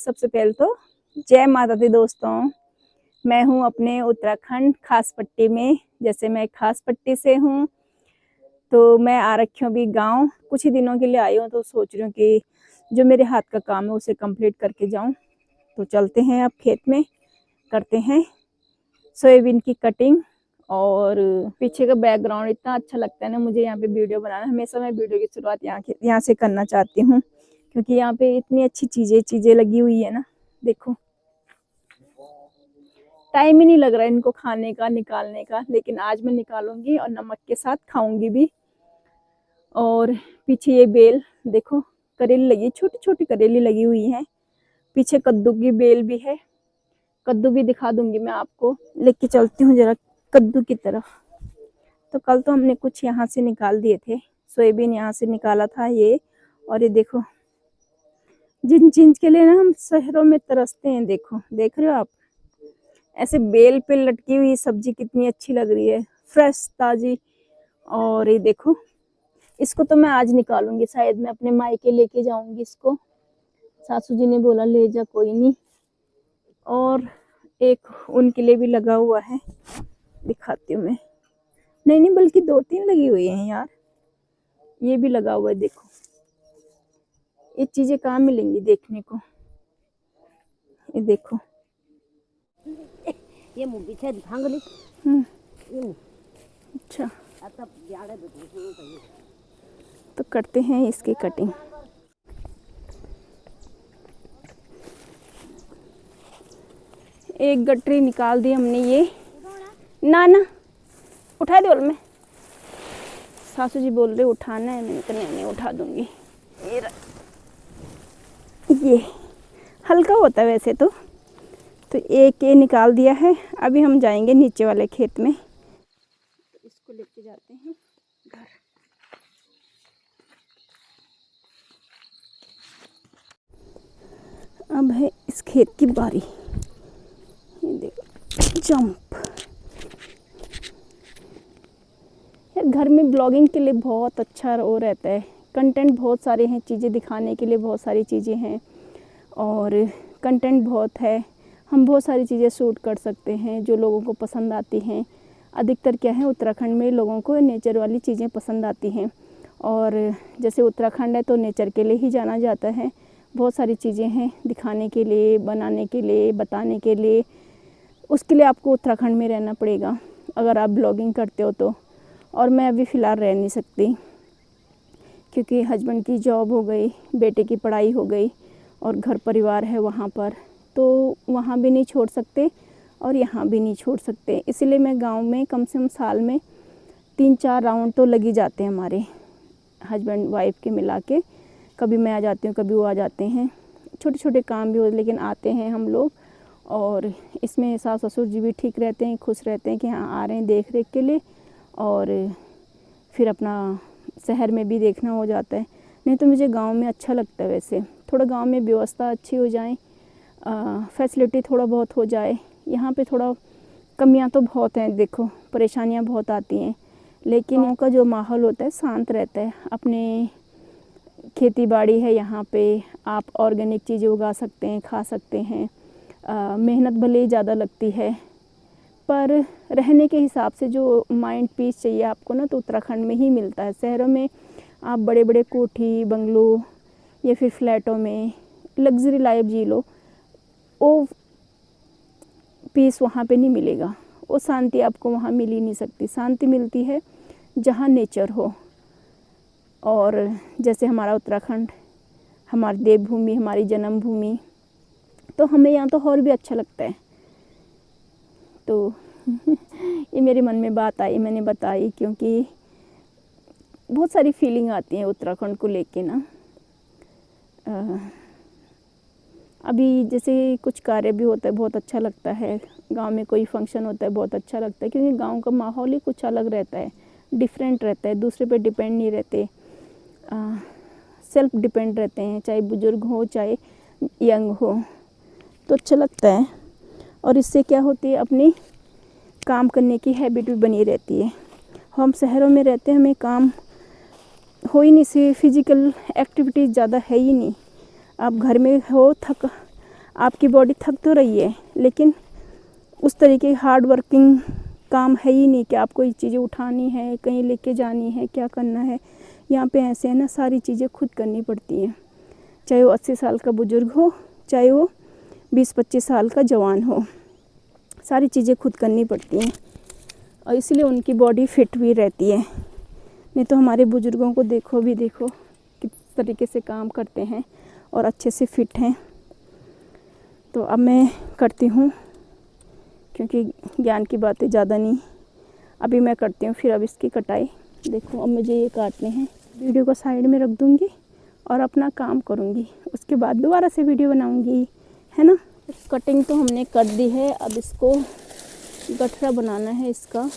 सबसे पहले तो जय माता दी दोस्तों। मैं हूँ अपने उत्तराखंड खास पट्टी में। जैसे मैं खास पट्टी से हूँ तो मैं आ रखी हूँ अभी गाँव। कुछ ही दिनों के लिए आई हूँ तो सोच रही हूँ कि जो मेरे हाथ का काम है उसे कंप्लीट करके जाऊँ। तो चलते हैं अब खेत में, करते हैं सोयाबीन की कटिंग। और पीछे का बैकग्राउंड इतना अच्छा लगता है ना मुझे यहाँ पे वीडियो बनाना। हमेशा मैं वीडियो की शुरुआत यहाँ से करना चाहती हूँ क्योंकि यहाँ पे इतनी अच्छी चीजें लगी हुई है ना। देखो टाइम ही नहीं लग रहा है इनको खाने का, निकालने का, लेकिन आज मैं निकालूंगी और नमक के साथ खाऊंगी भी। और पीछे ये बेल देखो, करेली लगी, छोटी छोटी करेली लगी हुई है। पीछे कद्दू की बेल भी है, कद्दू भी दिखा दूंगी मैं आपको। लेके चलती हूँ जरा कद्दू की तरफ। तो कल तो हमने कुछ यहाँ से निकाल दिए थे, सोयाबीन यहाँ से निकाला था ये। और ये देखो जिन चीज के लिए ना हम शहरों में तरसते हैं, देखो देख रहे हो आप, ऐसे बेल पे लटकी हुई सब्जी कितनी अच्छी लग रही है, फ्रेश ताजी। और ये देखो इसको तो मैं आज निकालूंगी, शायद मैं अपने मायके लेके जाऊंगी इसको। सासू जी ने बोला ले जा, कोई नहीं। और एक उनके लिए भी लगा हुआ है, दिखाती हूँ मैं। नहीं नहीं, बल्कि 2-3 लगी हुई हैं यार। ये भी लगा हुआ है, देखो ये चीजें कहाँ मिलेंगी देखने को। ये देखो ये मुंबई से भांगली। अच्छा तो करते हैं इसकी कटिंग। एक गटरी निकाल दी हमने ये। ना ना उठा दो में, सासू जी बोल रहे उठाना है, मैंने कहा नहीं उठा दूंगी। ये हल्का होता है वैसे तो एक ये निकाल दिया है। अभी हम जाएंगे नीचे वाले खेत में, तो इसको लेके जाते हैं घर। अब है इस खेत की बारी। ये देखो जंप। यार घर में ब्लॉगिंग के लिए बहुत अच्छा वो रहता है, कंटेंट बहुत सारे हैं, चीज़ें दिखाने के लिए बहुत सारी चीज़ें हैं और कंटेंट बहुत है। हम बहुत सारी चीज़ें शूट कर सकते हैं जो लोगों को पसंद आती हैं। अधिकतर क्या है, उत्तराखंड में लोगों को नेचर वाली चीज़ें पसंद आती हैं। और जैसे उत्तराखंड है तो नेचर के लिए ही जाना जाता है। बहुत सारी चीज़ें हैं दिखाने के लिए, बनाने के लिए, बताने के लिए। उसके लिए आपको उत्तराखंड में रहना पड़ेगा अगर आप ब्लॉगिंग करते हो तो। और मैं अभी फ़िलहाल रह नहीं सकती क्योंकि हस्बैंड की जॉब हो गई, बेटे की पढ़ाई हो गई और घर परिवार है वहाँ पर, तो वहाँ भी नहीं छोड़ सकते और यहाँ भी नहीं छोड़ सकते। इसलिए मैं गांव में कम से कम साल में 3-4 राउंड तो लग ही जाते हैं हमारे हस्बैंड वाइफ के मिला के। कभी मैं आ जाती हूँ, कभी वो आ जाते हैं। छोटे छोटे काम भी हो लेकिन आते हैं हम लोग। और इसमें सास ससुर जी भी ठीक रहते हैं, खुश रहते हैं कि हाँ आ रहे हैं देख रेख के लिए। और फिर अपना शहर में भी देखना हो जाता है। नहीं तो मुझे गांव में अच्छा लगता है वैसे। थोड़ा गांव में व्यवस्था अच्छी हो जाए, फैसिलिटी थोड़ा बहुत हो जाए। यहाँ पे थोड़ा कमियाँ तो बहुत हैं, देखो परेशानियाँ बहुत आती हैं, लेकिन गाँव का जो माहौल होता है शांत रहता है। अपने खेती बाड़ी है यहाँ पे, आप ऑर्गेनिक चीज़ें उगा सकते हैं, खा सकते हैं। मेहनत भले ही ज़्यादा लगती है पर रहने के हिसाब से जो माइंड पीस चाहिए आपको ना, तो उत्तराखंड में ही मिलता है। शहरों में आप बड़े बड़े कोठी बंगलों या फिर फ्लैटों में लग्जरी लाइफ जी लो, वो पीस वहाँ पे नहीं मिलेगा। वो शांति आपको वहाँ मिल ही नहीं सकती। शांति मिलती है जहाँ नेचर हो। और जैसे हमारा उत्तराखंड हमारी देवभूमि, हमारी जन्मभूमि, तो हमें यहाँ तो और भी अच्छा लगता है। तो ये मेरे मन में बात आई, मैंने बताई क्योंकि बहुत सारी फीलिंग आती है उत्तराखंड को लेके ना। अभी जैसे कुछ कार्य भी होता है, बहुत अच्छा लगता है। गांव में कोई फंक्शन होता है, बहुत अच्छा लगता है क्योंकि गांव का माहौल ही कुछ अलग रहता है, डिफरेंट रहता है। दूसरे पे डिपेंड नहीं रहते, सेल्फ डिपेंड रहते हैं, चाहे बुजुर्ग हो चाहे यंग हो, तो अच्छा लगता है। और इससे क्या होती है, अपनी काम करने की हैबिट भी बनी रहती है। हम शहरों में रहते हैं, हमें काम हो ही नहीं, से फिजिकल एक्टिविटीज़ ज़्यादा है ही नहीं। आप घर में हो, आपकी बॉडी थक तो रही है, लेकिन उस तरीके हार्ड वर्किंग काम है ही नहीं कि आपको ये चीज़ें उठानी है, कहीं लेके जानी है, क्या करना है। यहाँ पे ऐसे है ना, सारी चीज़ें खुद करनी पड़ती हैं, चाहे वो 80 साल का बुज़ुर्ग हो, चाहे वो 20-25 साल का जवान हो, सारी चीज़ें खुद करनी पड़ती हैं और इसलिए उनकी बॉडी फिट भी रहती है। नहीं तो हमारे बुज़ुर्गों को देखो किस तरीके से काम करते हैं और अच्छे से फिट हैं। तो अब मैं करती हूँ, क्योंकि ज्ञान की बातें ज़्यादा नहीं, अभी मैं करती हूँ फिर अब इसकी कटाई। देखो अब मुझे ये काटने हैं, वीडियो को साइड में रख दूँगी और अपना काम करूँगी, उसके बाद दोबारा से वीडियो बनाऊँगी, है ना। कटिंग तो हमने कर दी है, अब इसको गठरा बनाना है इसका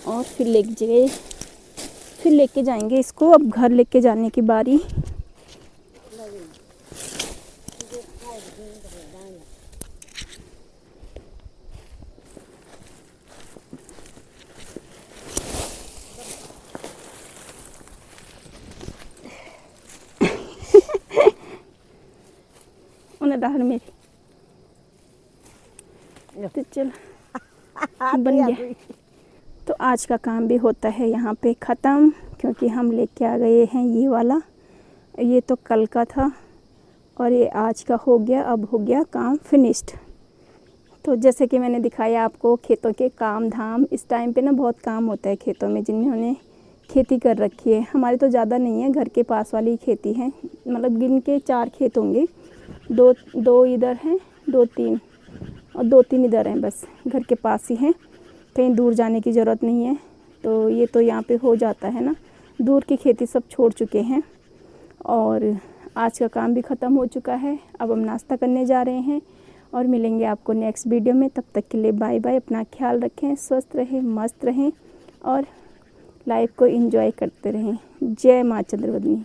और फिर लेके जाएंगे इसको। अब घर लेके जाने की बारी। उन्हें दाहर मेरी तो चल बन गया। तो आज का काम भी होता है यहाँ पे ख़त्म, क्योंकि हम लेके आ गए हैं ये वाला। ये तो कल का था और ये आज का हो गया। अब हो गया काम फिनिश्ड। तो जैसे कि मैंने दिखाया आपको खेतों के काम धाम, इस टाइम पे ना बहुत काम होता है खेतों में, जिन्होंने खेती कर रखी है। हमारी तो ज़्यादा नहीं है, घर के पास वाली खेती है, मतलब गिन के 4 खेत होंगे, दो इधर हैं, 2-3 और 2-3 इधर हैं, बस घर के पास ही हैं, कहीं दूर जाने की ज़रूरत नहीं है। तो ये तो यहाँ पे हो जाता है ना, दूर की खेती सब छोड़ चुके हैं और आज का काम भी ख़त्म हो चुका है। अब हम नाश्ता करने जा रहे हैं और मिलेंगे आपको नेक्स्ट वीडियो में। तब तक के लिए बाय बाय। अपना ख्याल रखें, स्वस्थ रहें, मस्त रहें और लाइफ को एंजॉय करते रहें। जय माँ चंद्रवदनी।